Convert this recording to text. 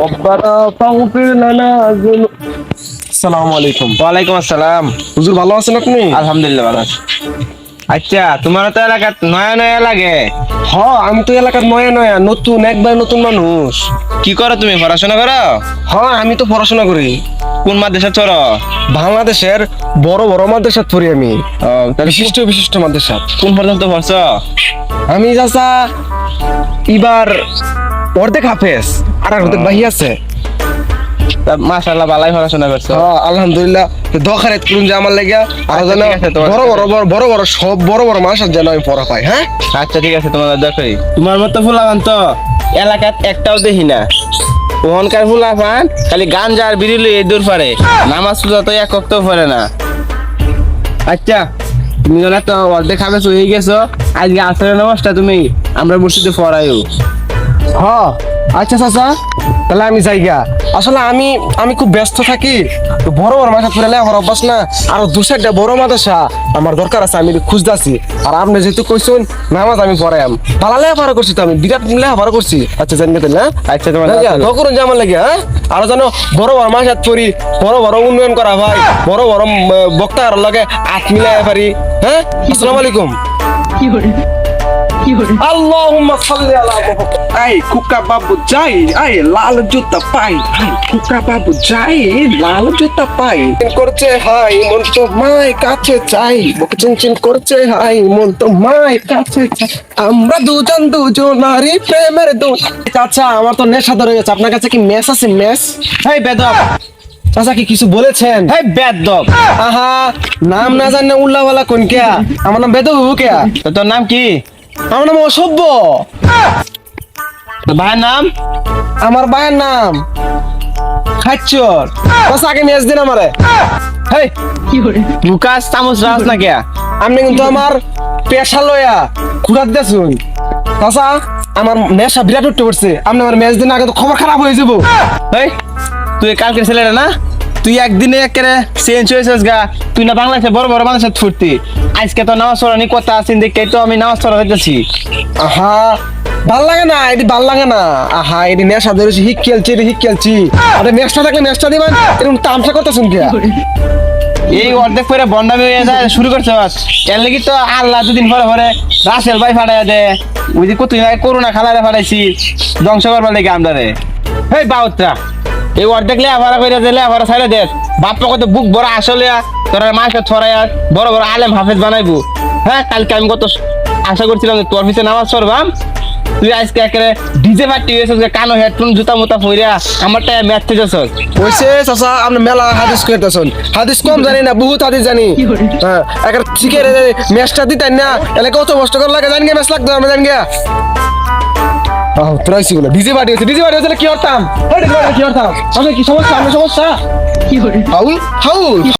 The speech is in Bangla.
ربنا فاغفر لنا আসসালামু আলাইকুম। ওয়ালাইকুম আসসালাম। হুজুর ভালো আছেন আপনি? আলহামদুলিল্লাহ ভালো আছি। আচ্ছা, তোমার তো এলাকাত নয়া নয়া লাগে। হ্যাঁ, আমি তো এলাকার নয়া নয়া নতুন একবার নতুন মানুষ। কি করো তুমি, পড়াশোনা করো? হ্যাঁ, আমি তো পড়াশোনা করি। কোন মাদ্রাসা চড়ো? বাংলাদেশের বড় বড় মাদ্রাসাত পড়ি আমি। তাহলে বিশিষ্ট বিশিষ্ট মাদ্রাসা। কোন পর্যন্ত পড়ছো? আমি চাচা এবার অর্ধেক হাফেজ আর অর্ধেক বাহি আছে। মাশাআল্লাহ, ভালোই পড়াশোনা করছো। হ্যাঁ, আলহামদুলিল্লাহ। দোকানে করুন যে আমার লাগে আর যেন ঠিক আছে, তোমার বড় বড় বড় বড় সব বড় বড় মানুষের যেন আমি পড়া পাই। হ্যাঁ, আচ্ছা ঠিক আছে, তোমাদের দেখি। তোমার মতো ফুলাবান তো এলাকাত একটাও দেখি না। ওখানকার ফুলাবান খালি গাঞ্জা আর বিড়ি লইয়ে দূর পারে, নামাজ পূজা তো এক ওয়াক্তও পড়ে না। আচ্ছা, তুমি যখন একটা অর্ধেক হাফেজ হয়ে গেছো, আজকে আসরের নামাজটা তুমি আমরা মসজিদে পড়াইও। হ্যাঁ। আচ্ছা চাচা, তাহলে আমি যাইগা। আসলে আমি আমি খুব ব্যস্ত থাকি, তো বড় বড় মাথা ফেরালে আমার অভ্যাস না। আর দু সাইডটা বড় মাদ্রাসা আমার দরকার আছে, আমি খুঁজতেছি। আর আপনি যেহেতু কইছেন নামাজ আমি পড়াইম, ভালো লেখাপড়া করছি তো, আমি বিরাট লেখাপড়া করছি। আচ্ছা জানবে তাহলে। আচ্ছা, তোমার করুন যে আমার লাগে। হ্যাঁ, আর যেন বড় বড় মাসাত পড়ি, বড় বড় উন্নয়ন করা ভাই, বড় বড় বক্তার লাগে আট মিলাই পারি। হ্যাঁ, আসসালামু আলাইকুম। আল্লাহুম্মা সাল্লি আলা মুহাম্মাদ। আই কুকা বাবু যাই, আই লাল জুতা পাই, আই কুকা বাবু যাই, লাল জুতা পাই। করছে হাই মন তো মাই কাছে চাই, বুক চিনচিন করছে হাই মন তো মাই কাছে চাই। আমরা দুজন দুজনারই প্রেমের দোল। আচ্ছা, আমার তো নেশা ধরে গেছে। আপনার কাছে কি মেস আছে? মেস? হেই বেদব, চাচা কি কিছু বলেছেন? হেই বেদব। আহা, নাম না জানে উল্লাওয়ালা কোন কে? আমার নাম বেদ বাবু কে? তো তোর নাম কি? আমার নাম অসভ্য। তোর ভাইয়ের নাম? আমার ভাইয়ের নাম খাচ্চর। চাচা আগে মেস দিন আমারে। হেই লুকাস চামচ রাস না কে? আপনি কিন্তু আমার পেশা লয়া ঘুরাত দেছুন। চাচা আমার নেশা বিরাট উঠতে পড়ছে, আপনি আমার ম্যাচ দিন আগে তো খবর খারাপ হয়ে যাবো। হেই, তুই কালকে ছেলেটা না? তুই একদিনে একেবারে চেঞ্জ হয়েছিস গা। তুই না বাংলাদেশে বড় বড় মানুষের ফুর্তি, আজকে তো নামাজ পড়ানি কথা আছেন দেখে তো আমি নামাজ পড়া হইতেছি। আহা, ভাল লাগে না এটি, ভাল লাগে না। আহা, এটি নেশা ধরেছি, হিক খেলছি, হিক খেলছি। আরে ম্যাচটা থাকলে ম্যাচটা দিবেন, এরকম তামসা করতেছুন কে? এই অর্ধেক পরে বন্ডামি হয়ে যায় শুরু করছে। এর লাগি তো আল্লাহ দুদিন পরে পরে রাসেল ভাই ফাটাই দে। ওই যে কত করোনা খালারে ফাটাইছি ধ্বংস করবার লেগে আমরা রে। হেই বাউত্রা, এই অর্ধেক লে আভারা করে দিলে আভারা ছাইড়ে দে। বাপ্পা কত বুক বড় আসলে তোরা মাকে ছড়াইয়া বড় বড় আলেম হাফেজ বানাইবো। হ্যাঁ, কালকে আমি কত আশা করছিলাম যে তোর পিছে নামাজ পড়বাম, তুই আজকে একেবারে ডিজে পার্টি হয়েছিস, কানো হেডফোন জুতা মুতা পইরা আমারটা ম্যাচ থেকে যাচ্ছ। ওইসে চাচা আপনি মেলা হাদিস করতেছেন। হাদিস কম জানি না, বহুত হাদিস জানি। হ্যাঁ, একটা শিখে ম্যাচটা দিতেন না, এলে কত কষ্ট করে লাগে জানি ম্যাচ লাগতো আমরা জানি গিয়া। তোরাইছি বলে ডিজে পার্টি হয়েছে, ডিজে পার্টি হয়েছে কি করতাম? কি করতাম? কি সমস্যা? আমার সমস্যা কি? হাউল হাউল